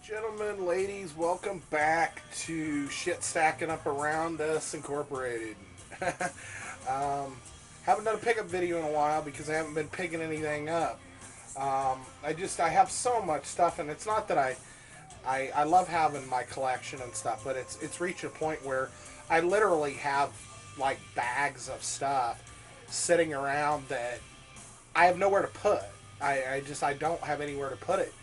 Gentlemen, ladies, welcome back to Shit Stacking Up Around Us Incorporated. um, haven't done a pickup video in a while because I haven't been picking anything up. I have so much stuff, and it's not that I love having my collection and stuff, but it's reached a point where I literally have like bags of stuff sitting around that I have nowhere to put. I don't have anywhere to put it.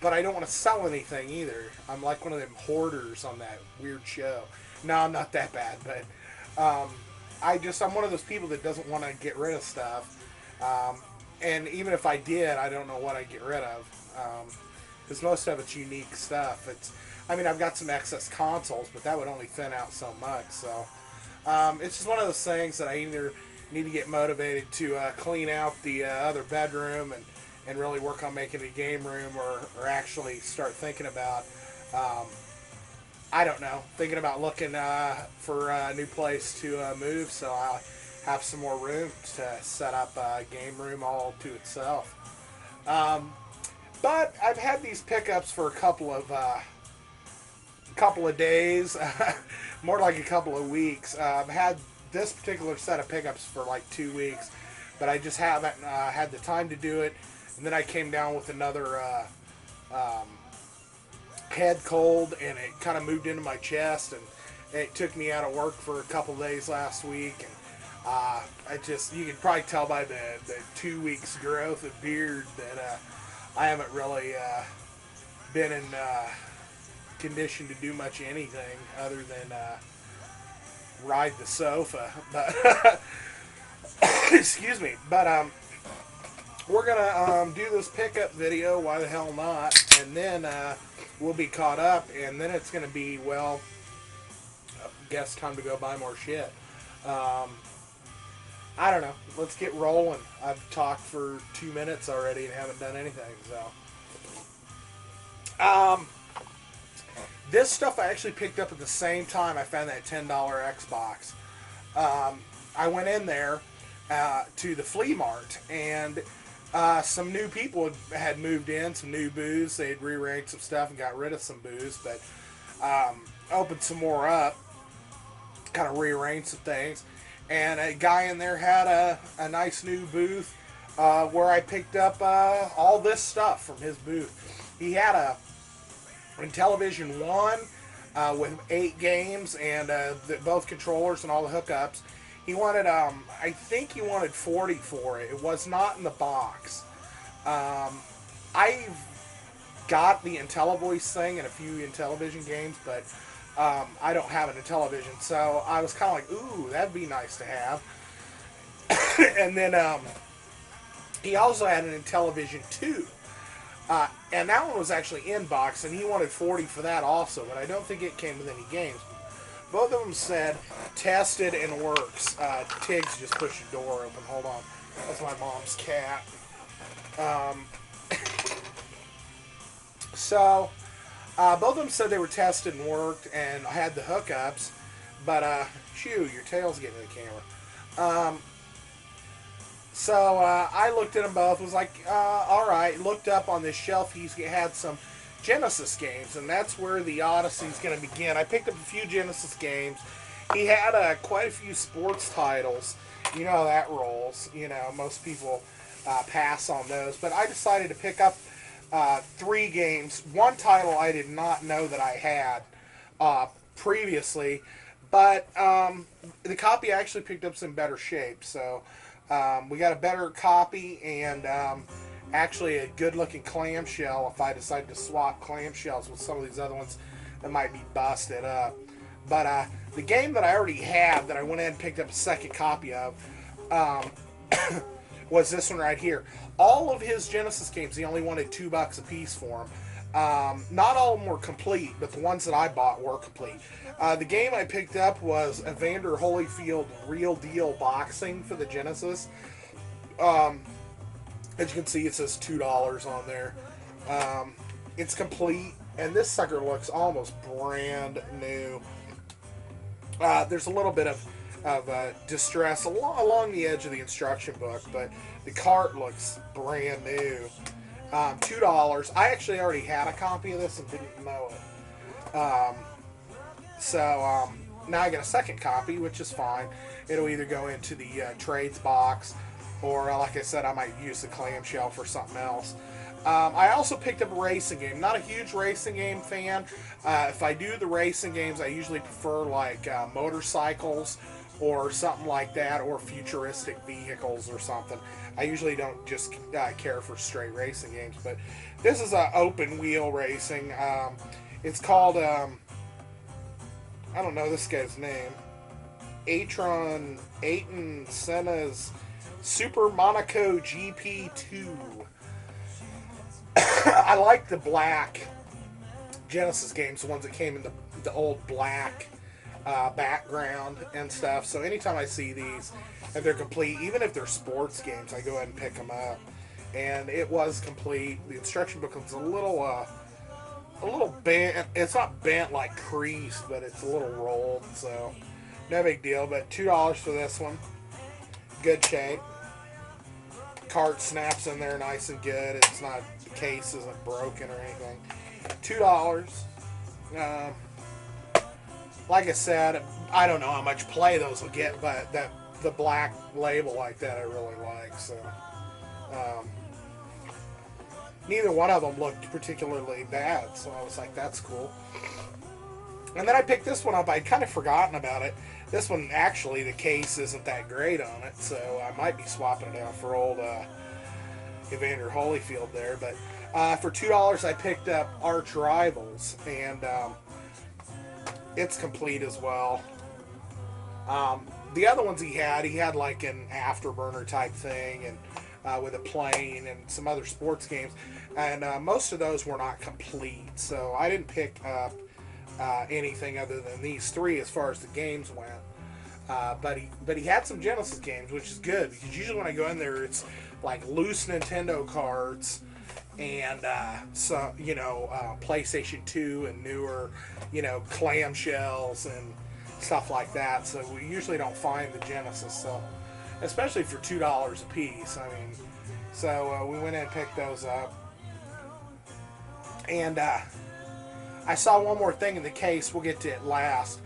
But I don't want to sell anything either. I'm like one of them hoarders on that weird show. No, I'm not that bad, but I'm one of those people that doesn't want to get rid of stuff. And even if I did, I don't know what I'd get rid of. Because most of it's unique stuff. I've got some excess consoles, but that would only thin out so much. So it's just one of those things that I either need to get motivated to clean out the other bedroom and really work on making a game room, or actually start thinking about, thinking about looking for a new place to move, so I'll have some more room to set up a game room all to itself. But I've had these pickups for a couple of days, more like a couple of weeks. I've had this particular set of pickups for like 2 weeks, but I just haven't had the time to do it. And then I came down with another head cold, and it kind of moved into my chest, and it took me out of work for a couple of days last week. And you can probably tell by the 2 weeks growth of beard that I haven't really been in condition to do much anything other than ride the sofa. But excuse me. But we're gonna do this pickup video. Why the hell not? And then we'll be caught up, and then it's gonna be, well, I guess time to go buy more shit. I don't know. Let's get rolling. I've talked for 2 minutes already and haven't done anything. So, this stuff I actually picked up at the same time I found that $10 Xbox. I went in there to the flea mart, and some new people had moved in, some new booze. They had rearranged some stuff and got rid of some booze, but opened some more up, kind of rearranged some things. And a guy in there had a nice new booth where I picked up all this stuff from his booth. He had a Intellivision 1 with 8 games and both controllers and all the hookups. He wanted, I think he wanted $40 for it. It was not in the box. I've got the IntelliVoice thing and a few Intellivision games, but I don't have an Intellivision. So I was kind of like, ooh, that'd be nice to have. And then he also had an Intellivision 2. And that one was actually in box, and he wanted $40 for that also, but I don't think it came with any games. Both of them said tested and works. Tiggs just pushed the door open. Hold on. That's my mom's cat. So, both of them said they were tested and worked and had the hookups. But, shoo, your tail's getting in the camera. So, I looked at them both. Was like, alright. Looked up on this shelf. He had some Genesis games, and that's where the Odyssey's going to begin. I picked up a few Genesis games. He had quite a few sports titles. You know how that rolls. You know, most people pass on those. But I decided to pick up 3 games. One title I did not know that I had previously, but the copy I actually picked up's in better shape. So we got a better copy, and actually a good-looking clamshell if I decide to swap clamshells with some of these other ones that might be busted up. But the game that I already had that I went in and picked up a second copy of was this one right here. All of his Genesis games, he only wanted $2 a piece for them. Not all of them were complete, but the ones that I bought were complete. The game I picked up was Evander Holyfield Real Deal Boxing for the Genesis. As you can see, it says $2 on there. It's complete, and this sucker looks almost brand new. There's a little bit of distress along the edge of the instruction book, but the cart looks brand new. $2. I actually already had a copy of this and didn't know it. So now I get a second copy, which is fine. It'll either go into the trades box, or like I said, I might use the clamshell for something else. I also picked up a racing game. Not a huge racing game fan. If I do the racing games, I usually prefer like motorcycles or something like that, or futuristic vehicles or something. I usually don't just care for straight racing games, but this is open wheel racing. It's called, I don't know this guy's name, Ayrton Senna's Super Monaco GP2. I like the black Genesis games, the ones that came in the old black background and stuff. So anytime I see these, if they're complete, even if they're sports games, I go ahead and pick them up. And it was complete. The instruction book was a little bent. It's not bent like creased, but it's a little rolled. So no big deal. But $2 for this one. Good shape. Cart snaps in there nice and good. It's not, the case isn't broken or anything. $2. Like I said, I don't know how much play those will get, but the black label like that I really like. So neither one of them looked particularly bad, so I was like, that's cool. And then I picked this one up. I'd kind of forgotten about it. This one, actually, the case isn't that great on it, so I might be swapping it out for old Evander Holyfield there. But for $2, I picked up Arch Rivals, and it's complete as well. The other ones he had like an Afterburner type thing, and with a plane and some other sports games, and most of those were not complete, so I didn't pick up anything other than these three as far as the games went. But he had some Genesis games, which is good, because usually when I go in there, it's like loose Nintendo cards and so PlayStation 2 and newer, clamshells and stuff like that. So we usually don't find the Genesis, so especially for $2 a piece. I mean, so we went in and picked those up, and I saw one more thing in the case. We'll get to it last.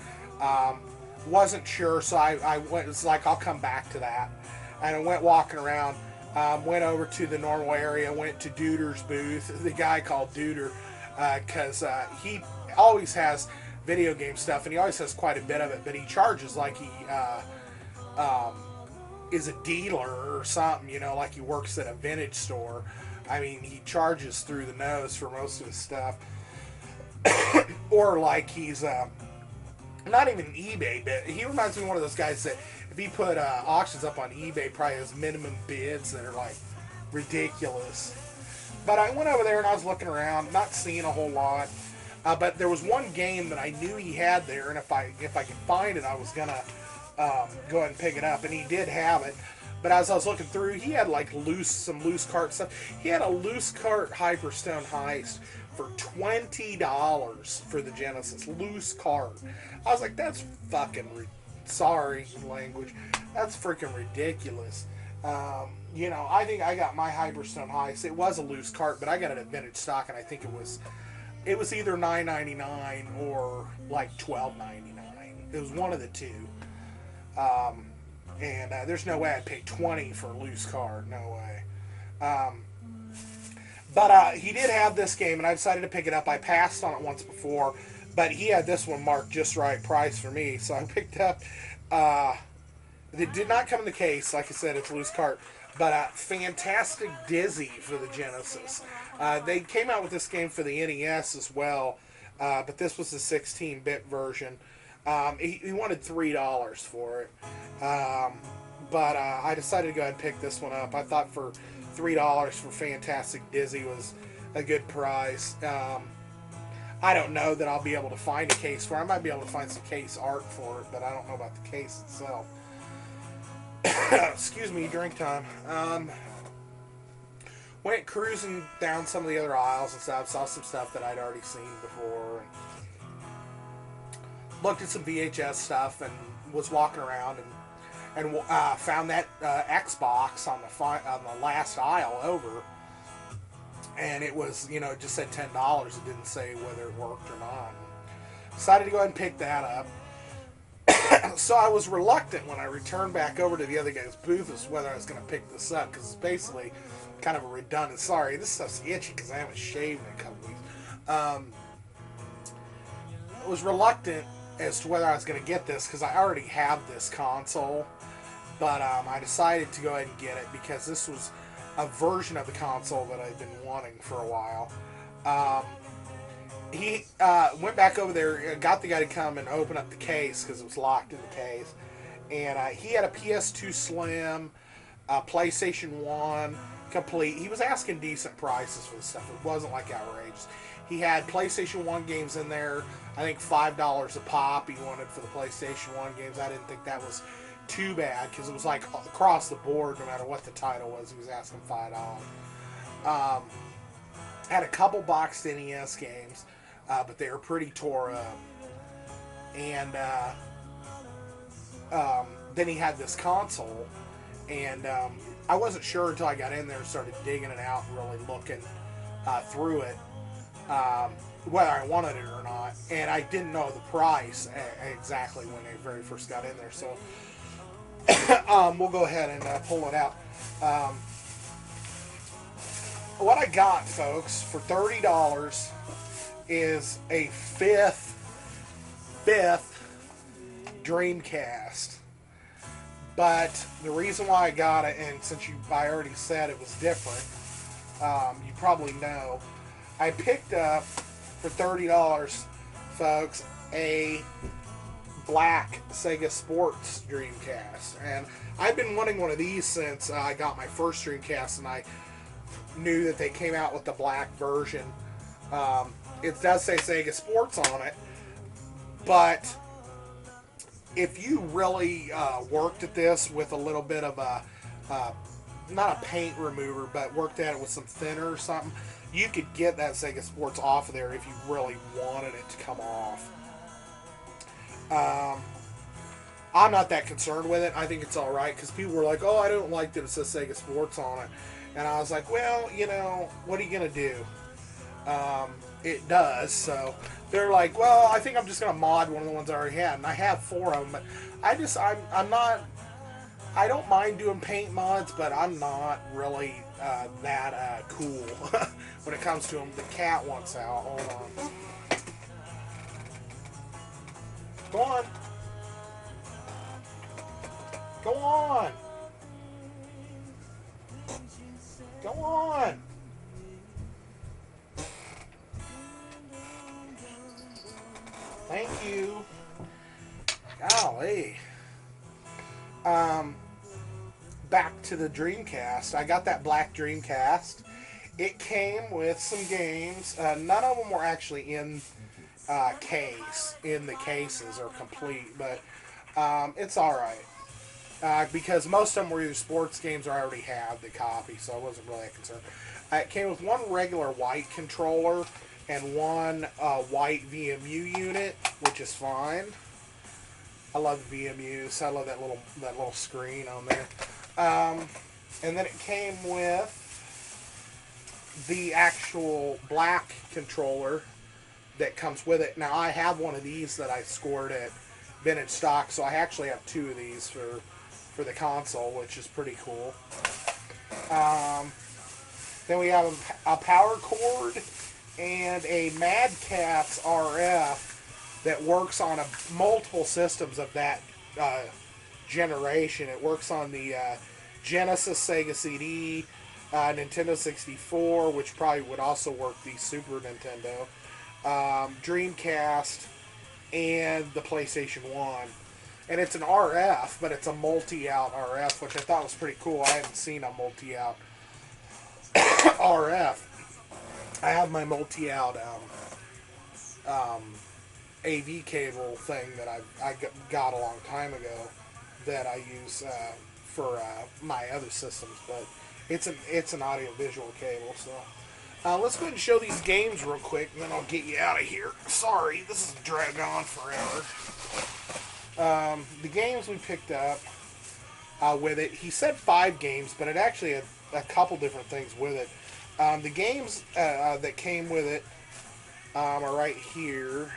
Wasn't sure, so I went. It's like, I'll come back to that. And I went walking around. Went over to the normal area. Went to Duder's booth. The guy called Duder, because he always has video game stuff, and he always has quite a bit of it. But he charges like he is a dealer or something. Like he works at a vintage store. I mean, he charges through the nose for most of his stuff. Or like he's not even eBay, but he reminds me of one of those guys that if he put auctions up on eBay, probably has minimum bids that are like ridiculous. But I went over there and I was looking around, not seeing a whole lot. But there was one game that I knew he had there, and if I could find it, I was gonna go ahead and pick it up. And he did have it. But as I was looking through, he had like some loose cart stuff. He had a loose cart Hyperstone Heist for $20 for the Genesis. Loose cart. I was like, that's fucking sorry language. That's freaking ridiculous. I think I got my Hyperstone Heist. It was a loose cart, but I got it at vintage stock, and I think it was either $9.99 or like $12.99. It was one of the two. And there's no way I'd pay $20 for a loose card. No way. But he did have this game, and I decided to pick it up. I passed on it once before, but he had this one marked just right price for me, so I picked up. It did not come in the case. Like I said, it's a loose cart. But Fantastic Dizzy for the Genesis. They came out with this game for the NES as well, but this was the 16-bit version. He wanted $3 for it. But I decided to go ahead and pick this one up. I thought for $3 for Fantastic Dizzy was a good price. I don't know that I'll be able to find a case for it. I might be able to find some case art for it, but I don't know about the case itself. Excuse me, drink time. Went cruising down some of the other aisles and stuff. Saw some stuff that I'd already seen before. Looked at some VHS stuff and was walking around and found that Xbox on the last aisle over, and it was, you know, it just said $10. It didn't say whether it worked or not. Decided to go ahead and pick that up. So I was reluctant when I returned back over to the other guy's booth as whether I was going to pick this up, because it's basically kind of a redundant. Sorry, this stuff's itchy because I haven't shaved in a couple weeks. I was reluctant as to whether I was going to get this because I already have this console, but I decided to go ahead and get it because this was a version of the console that I've been wanting for a while. He went back over there, got the guy to come and open up the case because it was locked in the case. And he had a PS2 Slim, PlayStation 1, complete. He was asking decent prices for the stuff. It wasn't like outrageous. He had PlayStation 1 games in there, I think $5 a pop he wanted for the PlayStation 1 games. I didn't think that was too bad because it was like across the board, no matter what the title was, he was asking $5. Had a couple boxed NES games. But they were pretty tore up. And then he had this console, and I wasn't sure until I got in there and started digging it out and really looking through it, whether I wanted it or not. And I didn't know the price exactly when I very first got in there. So we'll go ahead and pull it out. What I got, folks, for $30 is a fifth Dreamcast. But the reason why I got it, and since I already said it was different, you probably know, I picked up for $30, folks, a black Sega Sports Dreamcast. And I've been wanting one of these since I got my first Dreamcast, and I knew that they came out with the black version. It does say Sega Sports on it, but if you really worked at this with a little bit of a, not a paint remover, but worked at it with some thinner or something, you could get that Sega Sports off of there if you really wanted it to come off. I'm not that concerned with it. I think it's alright, because people were like, oh, I don't like that it says Sega Sports on it. And I was like, well, you know, what are you going to do? It does, so they're like, well, I think I'm just gonna mod one of the ones I already had, and I have 4 of them, but I don't mind doing paint mods, but I'm not really that cool when it comes to them. The cat wants out. Hold on. Go on. Go on. Go on. Thank you. Golly. Back to the Dreamcast. I got that black Dreamcast. It came with some games. None of them were actually in the cases or complete, but it's alright. Because most of them were either sports games or I already had the copy, so I wasn't really that concerned. It came with one regular white controller and one white VMU unit, which is fine. I love the VMUs. I love that little screen on there. And then it came with the actual black controller that comes with it. Now I have one of these that I scored at vintage stock, so I actually have 2 of these for the console, which is pretty cool. Then we have a power cord and a Mad Catz RF that works on multiple systems of that generation. It works on the Genesis, Sega CD, Nintendo 64, which probably would also work the Super Nintendo, Dreamcast, and the PlayStation 1. And it's an RF, but it's a multi-out RF, which I thought was pretty cool. I hadn't seen a multi-out RF. I have my multi-out AV cable thing that I got a long time ago that I use for my other systems, but it's an audio-visual cable. So let's go ahead and show these games real quick, and then I'll get you out of here. Sorry, this is dragged on forever. The games we picked up with it, he said 5 games, but it actually had a couple different things with it. The games that came with it are right here.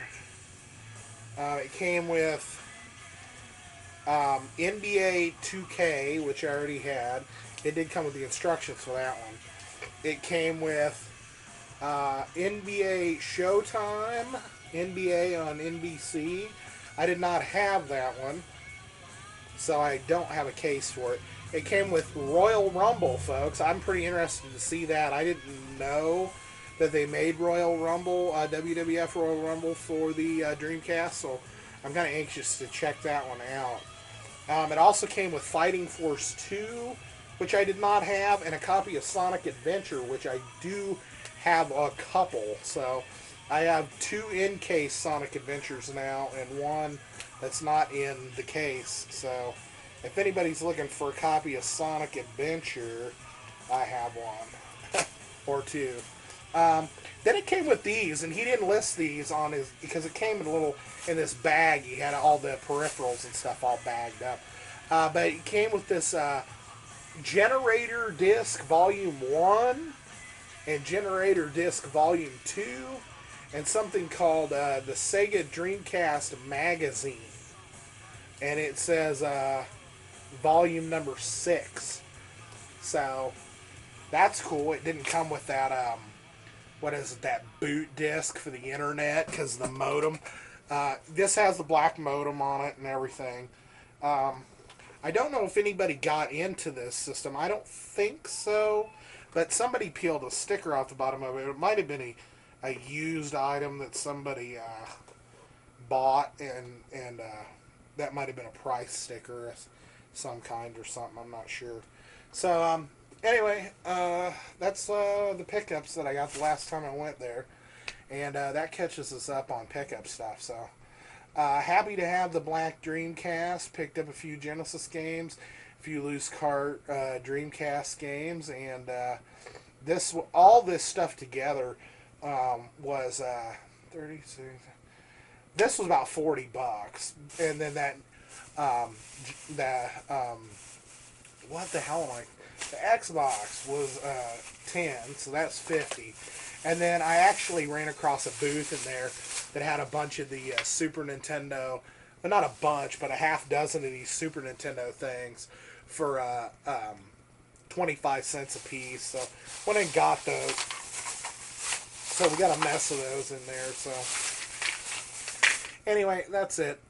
It came with NBA 2K, which I already had. It did come with the instructions for that one. It came with NBA Showtime, NBA on NBC. I did not have that one, so I don't have a case for it. It came with Royal Rumble, folks. I'm pretty interested to see that. I didn't know that they made Royal Rumble, WWF Royal Rumble for the Dreamcast, so I'm kind of anxious to check that one out. It also came with Fighting Force 2, which I did not have, and a copy of Sonic Adventure, which I do have a couple. So I have two in-case Sonic Adventures now, and one that's not in the case. So if anybody's looking for a copy of Sonic Adventure, I have one or two. Then it came with these, and he didn't list these on his because it came in this bag. He had all the peripherals and stuff all bagged up, but it came with this Generator Disc Volume 1 and Generator Disc Volume 2 and something called the Sega Dreamcast Magazine. And it says volume number 6. So that's cool. It didn't come with that, what is it, that boot disc for the internet because of the modem. This has the black modem on it and everything. I don't know if anybody got into this system. I don't think so. But somebody peeled a sticker off the bottom of it. It might have been a used item that somebody bought, and that might have been a price sticker of some kind or something. I'm not sure. So, anyway, that's the pickups that I got the last time I went there. And that catches us up on pickup stuff. So, happy to have the Black Dreamcast. Picked up a few Genesis games, a few loose cart Dreamcast games, and all this stuff together was 36. This was about $40, and then what the hell am I? The Xbox was 10, so that's 50. And then I actually ran across a booth in there that had a bunch of the Super Nintendo, well, not a bunch, but a half dozen of these Super Nintendo things for 25 cents a piece. So went and got those. So we got a mess of those in there. So anyway, that's it.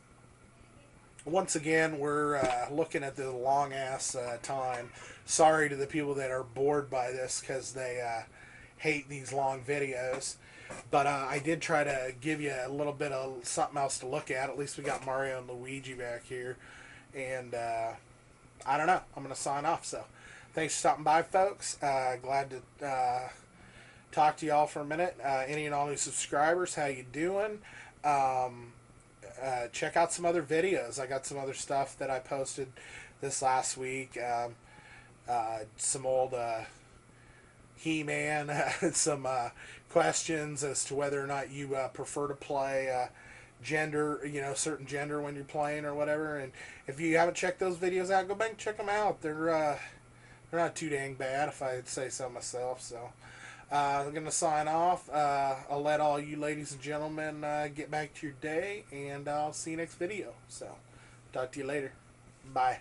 Once again, we're looking at the long ass time. Sorry to the people that are bored by this because they hate these long videos. But I did try to give you a little bit of something else to look at. At least we got Mario and Luigi back here. And I don't know. I'm going to sign off. So thanks for stopping by, folks. Glad to talk to y'all for a minute. Any and all new subscribers, how you doing? Check out some other videos. I got some other stuff that I posted this last week. Some old He-Man, some questions as to whether or not you prefer to play gender, certain gender when you're playing or whatever. And if you haven't checked those videos out, go back and check them out. They're not too dang bad, if I'd say so myself. So I'm going to sign off. I'll let all you ladies and gentlemen get back to your day, and I'll see you next video. So talk to you later. Bye.